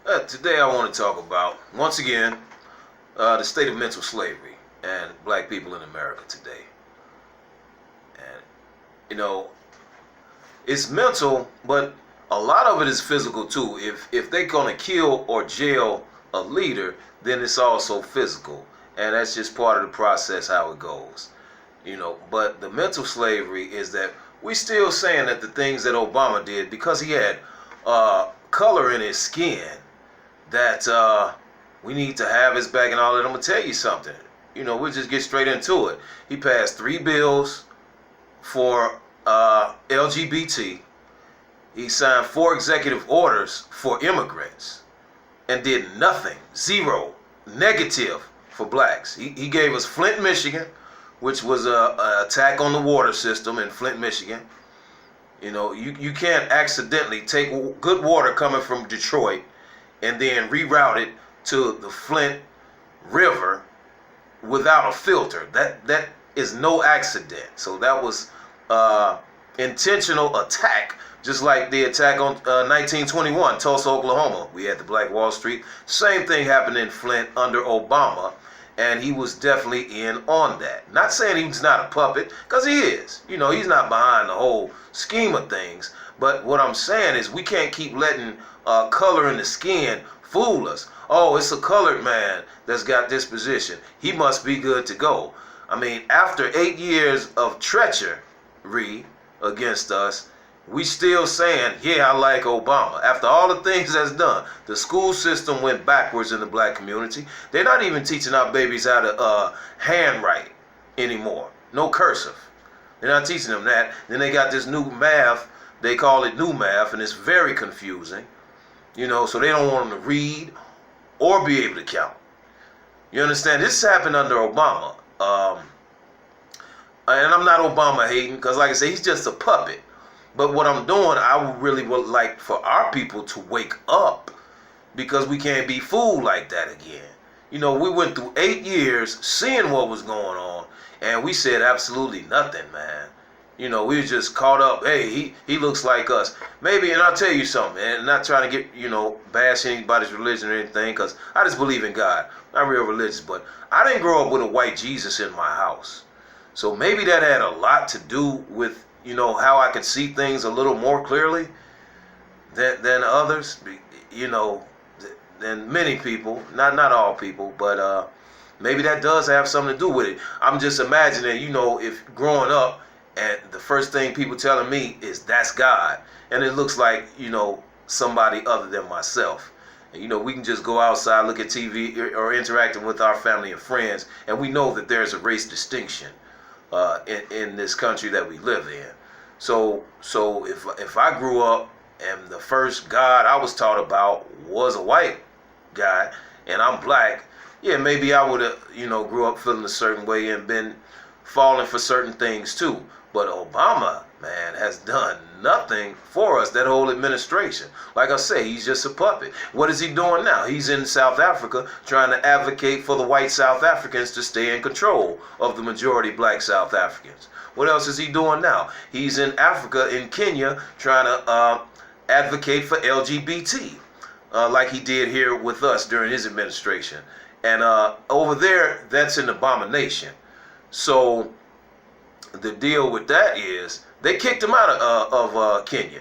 Today I want to talk about, once again, the state of mental slavery and black people in America today. And, you know, it's mental, but a lot of it is physical too. If they're going to kill or jail a leader, then it's also physical. And that's just part of the process, how it goes. But the mental slavery is that we still saying that the things that Obama did, because he had color in his skin, that we need to have his back and all that. I'm going to tell you something. We'll just get straight into it. He passed 3 bills for LGBT. He signed 4 executive orders for immigrants and did nothing, zero, negative for blacks. He gave us Flint, Michigan, which was a attack on the water system in Flint, Michigan. You can't accidentally take good water coming from Detroit and then reroute it to the Flint River without a filter. That is no accident. So that was intentional attack, just like the attack on 1921, Tulsa, Oklahoma. We had the Black Wall Street. Same thing happened in Flint under Obama, and he was definitely in on that. Not saying he's not a puppet, because he is. He's not behind the whole scheme of things. But what I'm saying is we can't keep letting color in the skin fool us. Oh, it's a colored man that's got this position. He must be good to go. I mean, after 8 years of treachery against us, we still saying, yeah, I like Obama. After all the things that's done, the school system went backwards in the black community. They're not even teaching our babies how to handwrite anymore. No cursive. They're not teaching them that. Then they got this new math. They call it new math, and it's very confusing. So they don't want them to read or be able to count. You understand? This happened under Obama. And I'm not Obama hating, because like I say, he's just a puppet. But what I'm doing, I really would like for our people to wake up, because we can't be fooled like that again. We went through 8 years seeing what was going on, and we said absolutely nothing, man. We were just caught up. Hey, he looks like us. Maybe, and I'll tell you something, man, I'm not trying to get, bash anybody's religion or anything, because I just believe in God. Not real religious, but I didn't grow up with a white Jesus in my house. So maybe that had a lot to do with, how I could see things a little more clearly than others, than many people, not all people, but maybe that does have something to do with it. I'm just imagining, if growing up, and the first thing people telling me is that's God, and it looks like, somebody other than myself. And, we can just go outside, look at TV, or interacting with our family and friends, and we know that there's a race distinction in this country that we live in. So if I grew up and the first God I was taught about was a white guy, and I'm black, yeah, maybe I would have, grew up feeling a certain way and been falling for certain things too. But Obama, man, has done nothing for us, that whole administration. Like I say, he's just a puppet. What is he doing now? He's in South Africa trying to advocate for the white South Africans to stay in control of the majority black South Africans. What else is he doing now? He's in Africa, in Kenya, trying to advocate for LGBT, like he did here with us during his administration. And over there, that's an abomination. So the deal with that is they kicked him out of Kenya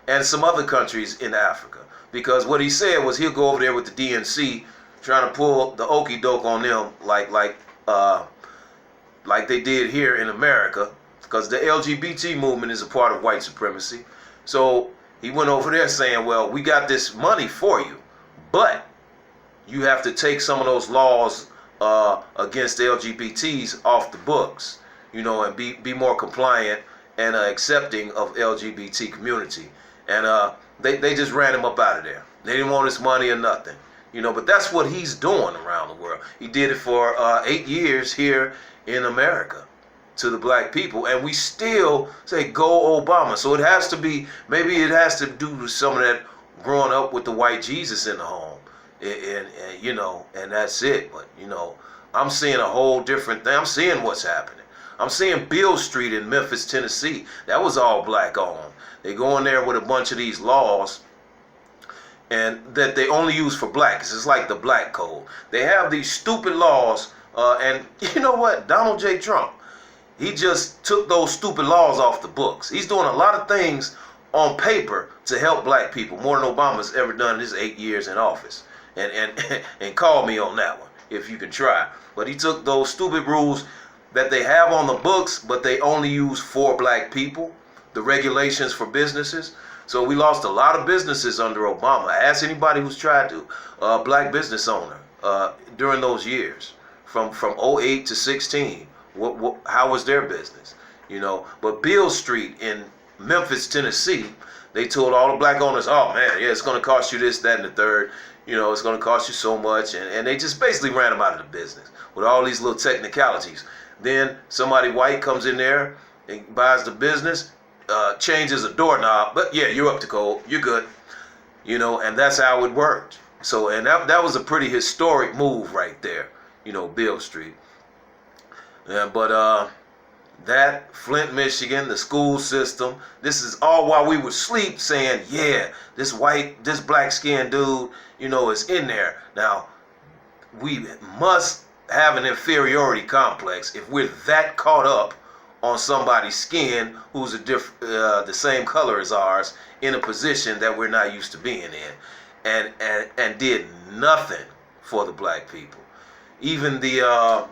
and some other countries in Africa, because what he said was he'll go over there with the DNC trying to pull the okey doke on them like they did here in America, because the LGBT movement is a part of white supremacy. So he went over there saying, well, we got this money for you, but you have to take some of those laws against the LGBTs off the books, and be more compliant and accepting of LGBT community. And they just ran him up out of there. They didn't want his money or nothing, but that's what he's doing around the world. He did it for 8 years here in America to the black people, and we still say go Obama. So it has to be, maybe it has to do with some of that growing up with the white Jesus in the home, and that's it. But I'm seeing a whole different thing. I'm seeing what's happening. I'm seeing Beale Street in Memphis, Tennessee. That was all black owned. They go in there with a bunch of these laws, and that they only use for blacks. It's like the black code. They have these stupid laws, and you know what? Donald J. Trump, he just took those stupid laws off the books. He's doing a lot of things on paper to help black people, more than Obama's ever done in his 8 years in office. And call me on that one if you can try. But he took those stupid rules that they have on the books, but they only use for black people, the regulations for businesses. So we lost a lot of businesses under Obama. Ask anybody who's tried to, black business owner, during those years, from 08 to 16. How was their business? You know, but Beale Street in Memphis, Tennessee, they told all the black owners, oh man, yeah, it's going to cost you this, that, and the third. You know, it's going to cost you so much. And they just basically ran them out of the business with all these little technicalities. Then somebody white comes in there and buys the business, changes a doorknob, but yeah, you're up to code, you're good. You know, and that's how it worked. So, and that was a pretty historic move right there, you know, Beale Street. Yeah, but that, Flint, Michigan, the school system, this is all while we were asleep saying, yeah, this black skinned dude, you know, is in there. Now, we must have an inferiority complex if we're that caught up on somebody's skin who's the same color as ours in a position that we're not used to being in, and did nothing for the black people. Even the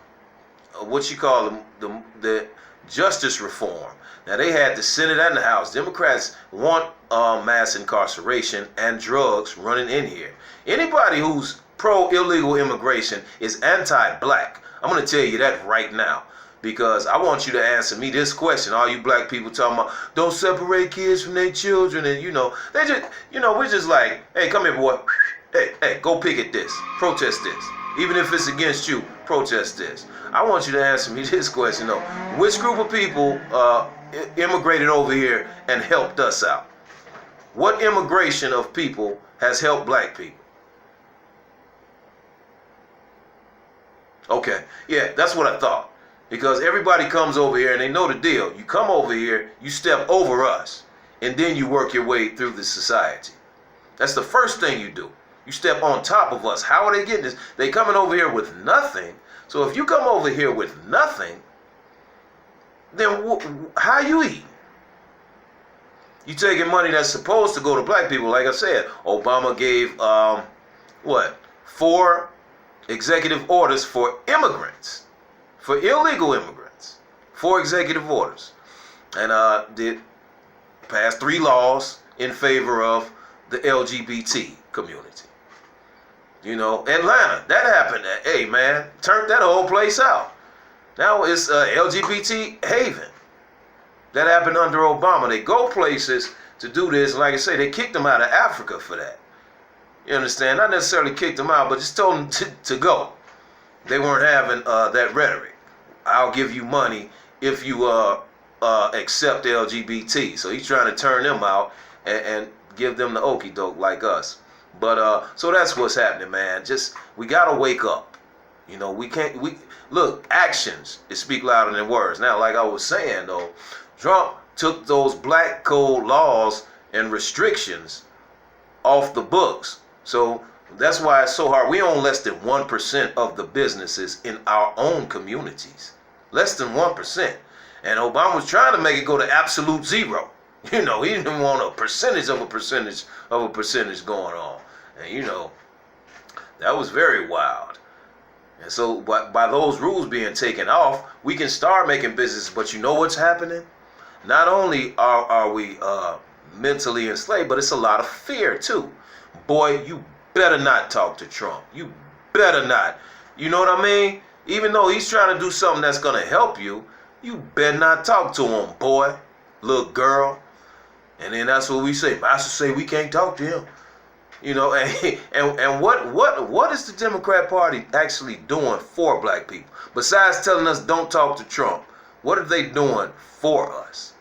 what you call them, the justice reform. Now they had the Senate and the House. Democrats want mass incarceration and drugs running in here. Anybody who's pro-illegal immigration is anti-black. I'm going to tell you that right now, because I want you to answer me this question. All you black people talking about, don't separate kids from their children, and you know, they just, you know, we're just like, hey, come here, boy. Hey, go picket this, protest this. Even if it's against you, protest this. I want you to answer me this question though. Which group of people immigrated over here and helped us out? What immigration of people has helped black people? Okay, yeah, that's what I thought. Because everybody comes over here and they know the deal. You come over here, you step over us, and then you work your way through the society. That's the first thing you do. You step on top of us. How are they getting this? They coming over here with nothing. So if you come over here with nothing, then how you eat? You taking money that's supposed to go to black people. Like I said, Obama gave, 4 executive orders for immigrants, for illegal immigrants. 4 executive orders. And did pass 3 laws in favor of the LGBT community. You know, Atlanta, that happened. Hey, man, turned that whole place out. Now it's LGBT haven. That happened under Obama. They go places to do this. And like I say, they kicked them out of Africa for that. You understand? Not necessarily kicked them out, but just told them to go. They weren't having that rhetoric. I'll give you money if you accept LGBT. So he's trying to turn them out and give them the okie doke like us. But so that's what's happening, man. Just, we gotta wake up. You know, we look, actions speak louder than words. Now, like I was saying though, Trump took those black code laws and restrictions off the books. So that's why it's so hard. We own less than 1% of the businesses in our own communities. Less than 1%. And Obama was trying to make it go to absolute zero. You know, he didn't want a percentage of a percentage going on. And you know, that was very wild. And so by those rules being taken off, we can start making business. But you know what's happening? Not only are we mentally enslaved, but it's a lot of fear too. Boy, you better not talk to Trump. You better not. You know what I mean? Even though he's trying to do something that's going to help you, you better not talk to him, boy, little girl. And then that's what we say. Master say we can't talk to him. You know, and what is the Democrat Party actually doing for black people? Besides telling us don't talk to Trump, what are they doing for us?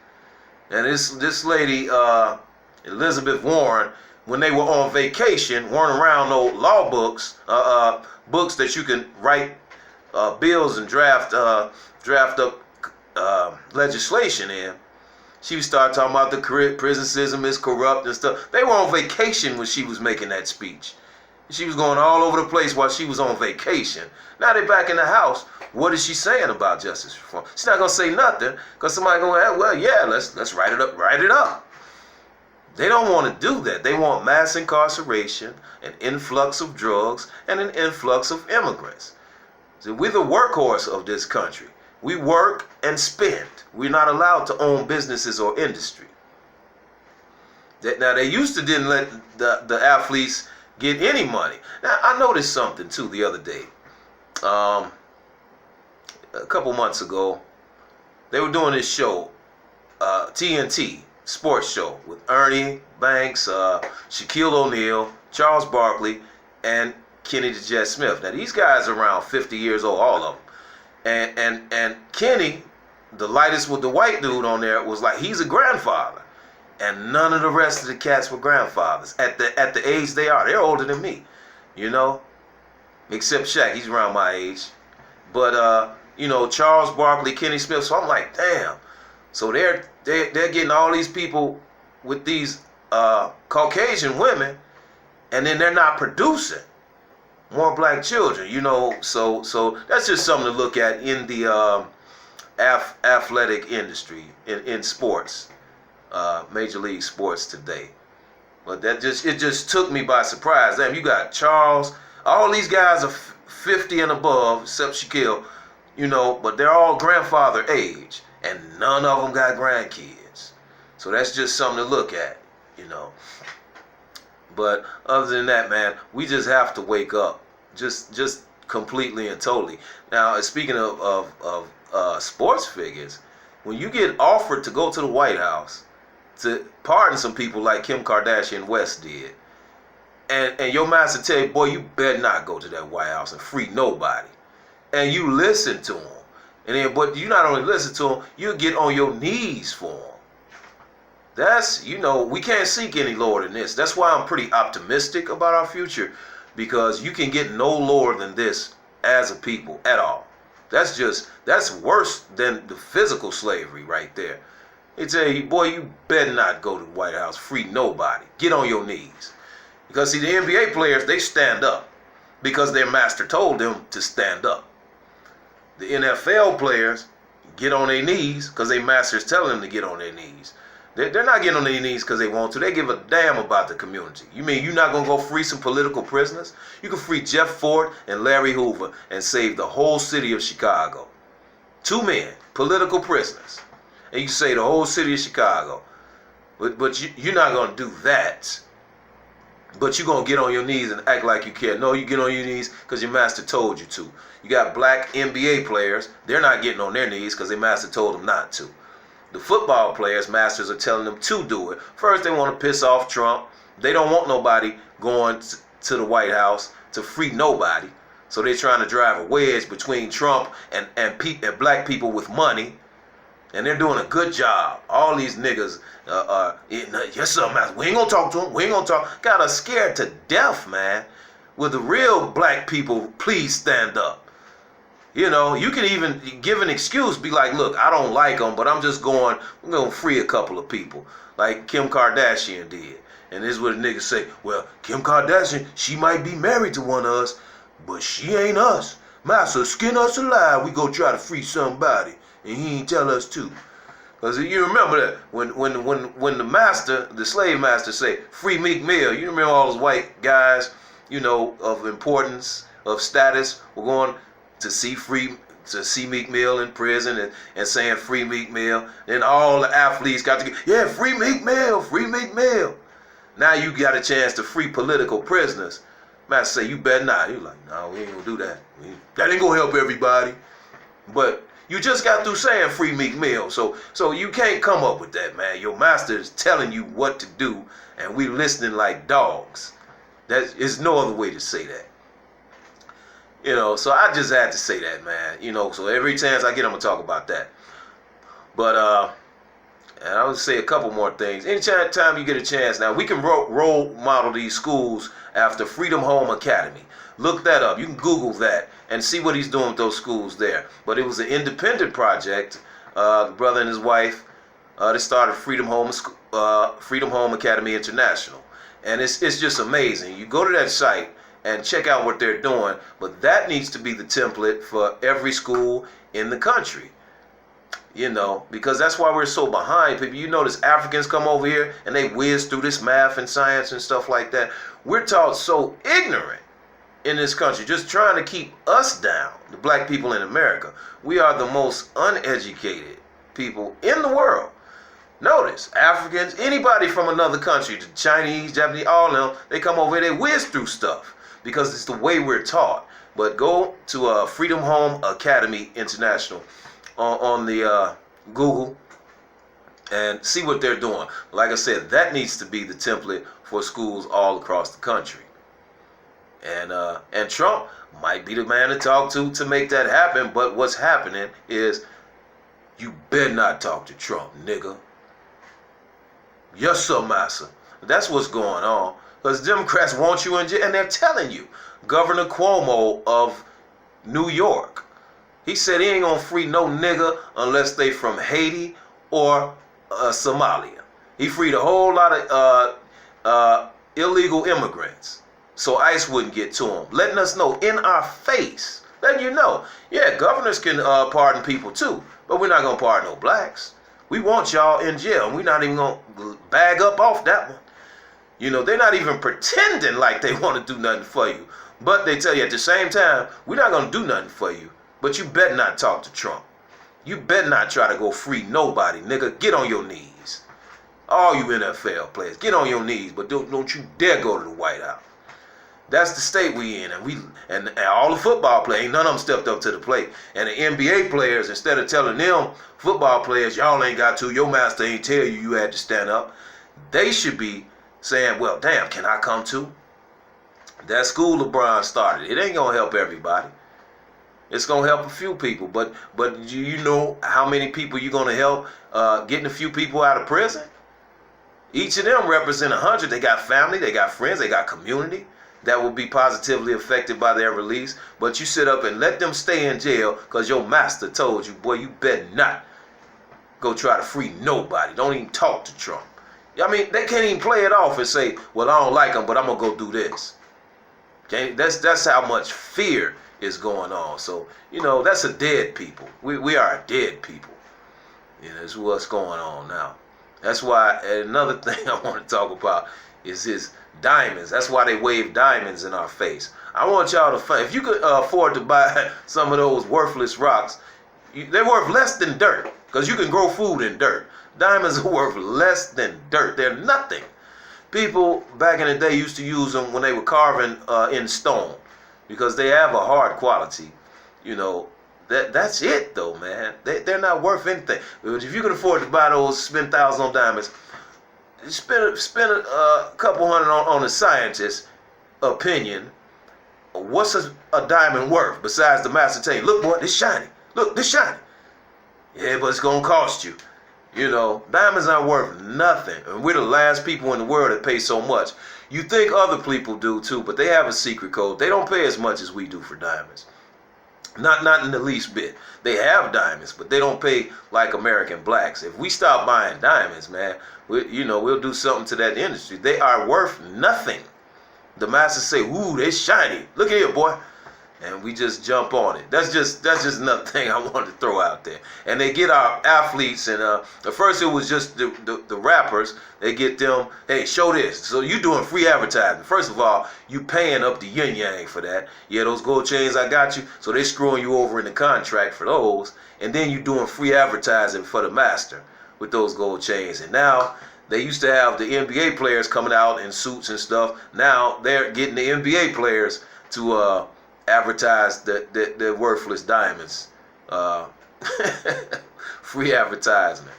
And this lady, Elizabeth Warren, when they were on vacation, weren't around no law books, books that you can write bills and draft up legislation in. She started talking about the prison system is corrupt and stuff. They were on vacation when she was making that speech. She was going all over the place while she was on vacation. Now they're back in the house. What is she saying about justice reform? She's not gonna say nothing because somebody gonna, well, yeah, let's write it up. Write it up. They don't want to do that. They want mass incarceration, an influx of drugs, and an influx of immigrants. So we're the workhorse of this country. We work and spend. We're not allowed to own businesses or industry. Now, they used to didn't let the athletes get any money. Now, I noticed something, too, the other day. A couple months ago, they were doing this show, TNT sports show, with Ernie Banks, Shaquille O'Neal, Charles Barkley, and Kenny the Jet Smith. Now, these guys are around 50 years old, all of them. And Kenny, the lightest with the white dude on there, was like, he's a grandfather. And none of the rest of the cats were grandfathers at the age they are. They're older than me, you know, except Shaq. He's around my age. But, you know, Charles Barkley, Kenny Smith. So I'm like, damn. So they're getting all these people with these Caucasian women, and then they're not producing more black children, you know. So that's just something to look at in the athletic industry, in sports, Major League Sports today. But it just took me by surprise. Damn, you got Charles, all these guys are 50 and above, except Shaquille, you know, but they're all grandfather age, and none of them got grandkids. So that's just something to look at, you know. But other than that, man, we just have to wake up, just completely and totally. Now, speaking of sports figures, when you get offered to go to the White House to pardon some people like Kim Kardashian West did, and your master tell you, boy, you better not go to that White House and free nobody, and you listen to him, and then, but you not only listen to him, you get on your knees for him. That's, you know, we can't seek any lower than this. That's why I'm pretty optimistic about our future, because you can get no lower than this as a people at all. That's worse than the physical slavery right there. They tell you, boy, you better not go to the White House, free nobody. Get on your knees. Because see, the NBA players, they stand up because their master told them to stand up. The NFL players get on their knees because their master's telling them to get on their knees. They're not getting on their knees because they want to. They give a damn about the community. You mean you're not going to go free some political prisoners? You can free Jeff Fort and Larry Hoover and save the whole city of Chicago. 2 men, political prisoners. And you say the whole city of Chicago. But you're not going to do that. But you're going to get on your knees and act like you care. No, you get on your knees because your master told you to. You got black NBA players. They're not getting on their knees because their master told them not to. The football players, masters are telling them to do it. First, they want to piss off Trump. They don't want nobody going to the White House to free nobody. So they're trying to drive a wedge between Trump and black people with money. And they're doing a good job. All these niggas, yes sir, master, we ain't gonna talk to them. We ain't gonna talk. Got us scared to death, man. With the real black people, please stand up. You know, you can even give an excuse, be like, look, I don't like them, but I'm going to free a couple of people, like Kim Kardashian did. And this is what the niggas say, well, Kim Kardashian, she might be married to one of us, but she ain't us. Master, skin us alive, we go try to free somebody, and he ain't tell us to. Because you remember that, when the master, the slave master say, free Meek Mill, you remember all those white guys, you know, of importance, of status, were going to see Meek Mill in prison and saying free Meek Mill. Then all the athletes got to get, yeah, free Meek Mill, free Meek Mill. Now you got a chance to free political prisoners. Master say, you better not. He was like, no, we ain't gonna do that. That ain't gonna help everybody. But you just got through saying free Meek Mill. So you can't come up with that, man. Your master is telling you what to do, and we listening like dogs. There's no other way to say that. You know, so I just had to say that, man. You know, so every chance I get, I'm going to talk about that. But, and I would say a couple more things. Anytime you get a chance, now we can role model these schools after Freedom Home Academy. Look that up. You can Google that and see what he's doing with those schools there. But it was an independent project. The brother and his wife They started Freedom Home Academy International, and it's just amazing. You go to that site and check out what they're doing, but that needs to be the template for every school in the country. You know, because that's why we're so behind people. You notice Africans come over here and they whiz through this math and science and stuff like that. We're taught so ignorant in this country, just trying to keep us down, the black people in America. We are the most uneducated people in the world. Notice, Africans, anybody from another country, the Chinese, Japanese, all of them, they come over here, they whiz through stuff because it's the way we're taught. But go to Freedom Home Academy International on the Google and see what they're doing. Like I said, that needs to be the template for schools all across the country. And Trump might be the man to talk to make that happen. But what's happening is you better not talk to Trump, nigga. Yes, sir, massa. That's what's going on. Because Democrats want you in jail, and they're telling you. Governor Cuomo of New York, he said he ain't gonna free no nigga unless they from Haiti or Somalia. He freed a whole lot of illegal immigrants so ICE wouldn't get to them, letting us know in our face, letting you know, yeah, governors can pardon people too, but we're not gonna pardon no blacks. We want y'all in jail, and we're not even gonna bag up off that one. You know, they're not even pretending like they want to do nothing for you, but they tell you at the same time, we're not gonna do nothing for you. But you better not talk to Trump. You better not try to go free nobody, nigga. Get on your knees. All you NFL players, get on your knees, but don't you dare go to the White House. That's the state we in, and all the football players, none of them stepped up to the plate. And the NBA players, instead of telling them football players, y'all ain't got to, your master ain't tell you had to stand up, they should be saying, well, damn, can I come too? That school LeBron started, it ain't gonna help everybody. It's gonna help a few people, but you know how many people you're gonna help getting a few people out of prison? Each of them represent 100. They got family, they got friends, they got community that will be positively affected by their release. But you sit up and let them stay in jail because your master told you, boy, you better not go try to free nobody. Don't even talk to Trump. I mean, they can't even play it off and say, well, I don't like him, but I'm gonna go do this. Okay, that's how much fear is going on. So, you know, that's a dead people. We are a dead people. You know, that's what's going on now. That's why another thing I want to talk about is his diamonds. That's why they wave diamonds in our face. I want y'all to find, if you could afford to buy some of those worthless rocks, they're worth less than dirt because you can grow food in dirt. Diamonds are worth less than dirt. They're nothing. People back in the day used to use them when they were carving in stone because they have a hard quality. You know, that's it though, man. They're not worth anything. If you can afford to buy those, spend thousands on diamonds, spend a couple hundred on a scientist's opinion. What's a diamond worth besides the master telling you, look boy, this shiny. Look, this shiny. Yeah, but it's gonna cost you. You know, diamonds aren't worth nothing. And we're the last people in the world that pay so much. You think other people do too, but they have a secret code. They don't pay as much as we do for diamonds. Not in the least bit. They have diamonds, but they don't pay like American blacks. If we stop buying diamonds, man, we'll do something to that industry. They are worth nothing. The masters say, ooh, they shiny. Look at here, boy. And we just jump on it. That's just another thing I wanted to throw out there. And they get our athletes, and at first it was just the rappers. They get them, hey, show this. So you doing free advertising. First of all, you paying up the yin yang for that. Yeah, those gold chains, I got you. So they screwing you over in the contract for those. And then you doing free advertising for the master with those gold chains. And now they used to have the NBA players coming out in suits and stuff. Now they're getting the NBA players to advertise the worthless diamonds. Free advertisement.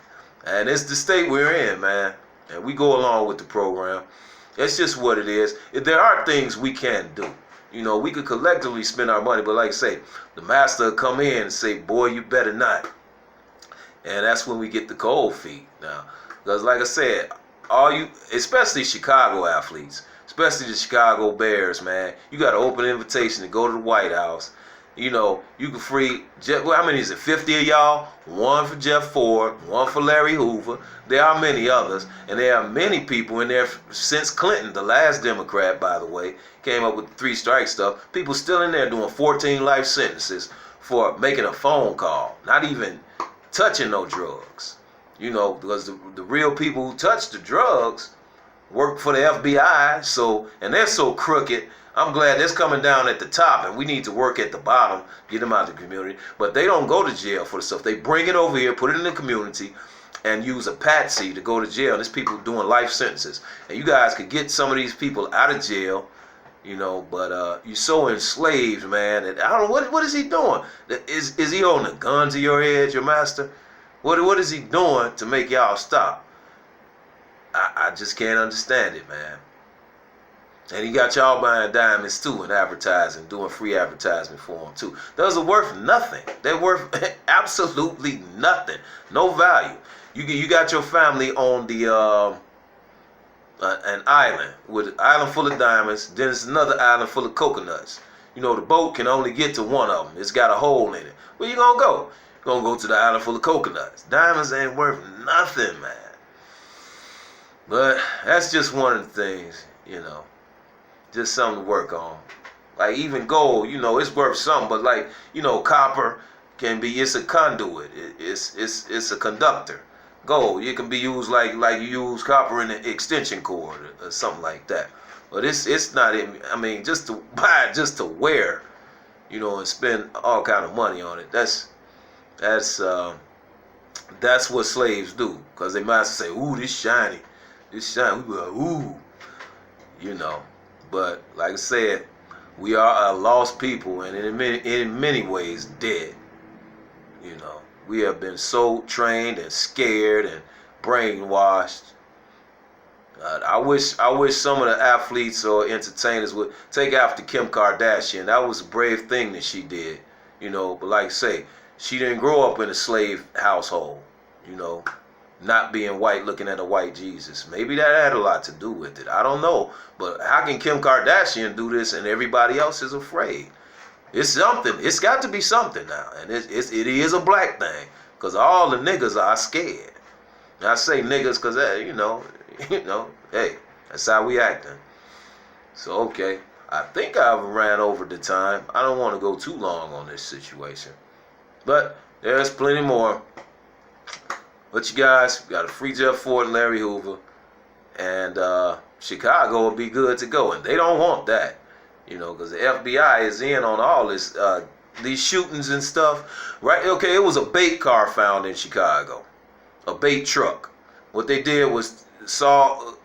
And it's the state we're in, man. And we go along with the program. It's just what it is. There are things we can do. You know, we could collectively spend our money, but like I say, the master will come in and say, boy, you better not. And that's when we get the cold feet now. Because like I said, especially Chicago athletes, especially the Chicago Bears, man, you got an open invitation to go to the White House You know, you can free well, how many is it? 50 of y'all. One for Jeff Ford, one for Larry Hoover. There are many others, and there are many people in there since Clinton, the last Democrat, by the way, came up with 3 strike stuff. People still in there doing 14 life sentences for making a phone call, not even touching no drugs. You know, because the real people who touch the drugs work for the FBI, so, and they're so crooked. I'm glad that's coming down at the top, and we need to work at the bottom, get them out of the community. But they don't go to jail for the stuff. They bring it over here, put it in the community, and use a patsy to go to jail. There's people doing life sentences. And you guys could get some of these people out of jail, you know, but you're so enslaved, man. And I don't know, what is he doing? Is he holding a gun to your head, your master? What is he doing to make y'all stop? I just can't understand it, man. And he got y'all buying diamonds too and advertising, doing free advertisement for them too. Those are worth nothing. They're worth absolutely nothing. No value. You got your family on the an island with an island full of diamonds. Then it's another island full of coconuts. You know, the boat can only get to one of them. It's got a hole in it. Where you gonna go? You're gonna go to the island full of coconuts. Diamonds ain't worth nothing, man. But that's just one of the things, you know. Just something to work on. Like even gold, you know, it's worth something, but like, you know, copper can be, it's a conduit. It's a conductor. Gold, it can be used like you use copper in an extension cord or something like that. But it's not, I mean, just to buy it, just to wear, you know, and spend all kind of money on it. That's what slaves do. Because they might say, ooh, this shiny. This shiny. We be like, ooh, you know. But like I said, we are a lost people, and in many ways dead. You know, we have been so trained and scared and brainwashed. I wish some of the athletes or entertainers would take after Kim Kardashian. That was a brave thing that she did. You know, but like I say, she didn't grow up in a slave household. You know, not being white, looking at a white Jesus. Maybe that had a lot to do with it. I don't know. But how can Kim Kardashian do this and everybody else is afraid? It's something. It's got to be something now. And it is a black thing. Because all the niggas are scared. And I say niggas because, you know, hey, that's how we acting. So, okay. I think I've ran over the time. I don't want to go too long on this situation. But there's plenty more. But you guys got to free Jeff Ford and Larry Hoover, and Chicago will be good to go. And they don't want that, you know, because the FBI is in on all this, these shootings and stuff, right? Okay, it was a bait car found in Chicago, a bait truck. What they did was go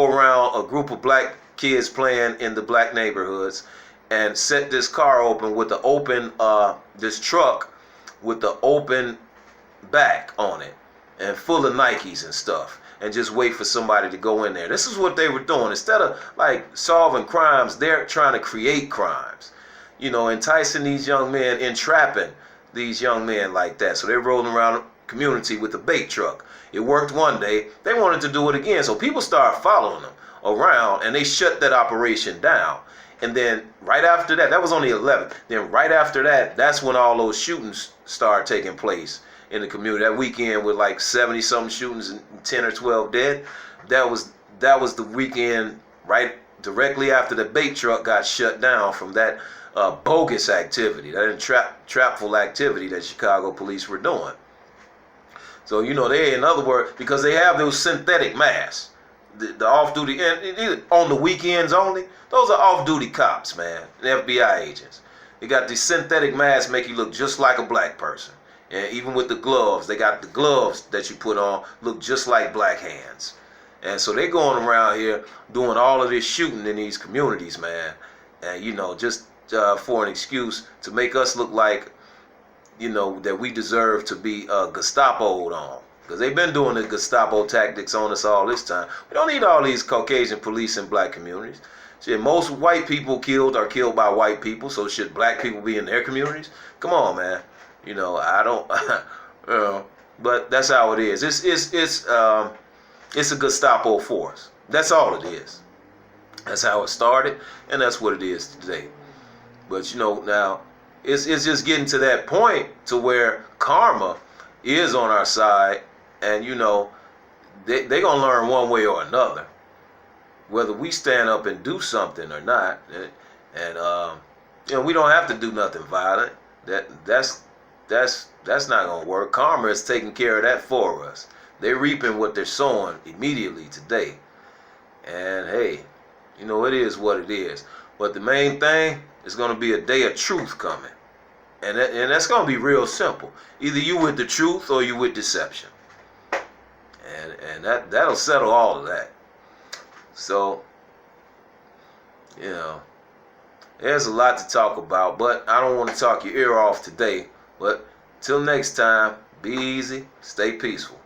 around a group of black kids playing in the black neighborhoods, and set this car open with the open, this truck with the open back on it and full of Nikes and stuff, and just wait for somebody to go in there. This is what they were doing. Instead of like solving crimes, they're trying to create crimes, you know, enticing these young men, entrapping these young men like that. So they're rolling around the community with a bait truck. It worked one day. They wanted to do it again, so people started following them around, and they shut that operation down. And then right after that, that was on the 11th. Then right after that, that's when all those shootings started taking place in the community. That weekend with like 70-something shootings and 10 or 12 dead. That was the weekend right directly after the bait truck got shut down from that bogus activity, that entrapful activity that Chicago police were doing. So, you know, in other words, because they have those synthetic masks, the off-duty, and on the weekends only, those are off-duty cops, man, the FBI agents. They got these synthetic masks make you look just like a black person. And even with the gloves, they got the gloves that you put on look just like black hands. And so they're going around here doing all of this shooting in these communities, man. And, you know, just for an excuse to make us look like, you know, that we deserve to be Gestapo'd on. Because they've been doing the Gestapo tactics on us all this time. We don't need all these Caucasian police in black communities. Shit, most white people are killed by white people, so should black people be in their communities? Come on, man. You know, I don't, but that's how it is. It's a Gestapo force. That's all it is. That's how it started, and that's what it is today. But you know, now it's just getting to that point to where karma is on our side, and you know, they gonna learn one way or another, whether we stand up and do something or not. And you know, we don't have to do nothing violent. That's not gonna work. Karma is taking care of that for us. They're reaping what they're sowing immediately today. And hey, you know, it is what it is. But the main thing is gonna be a day of truth coming. And that's gonna be real simple. Either you with the truth or you with deception. And that'll settle all of that. So, you know, there's a lot to talk about, but I don't want to talk your ear off today. But till next time, be easy, stay peaceful.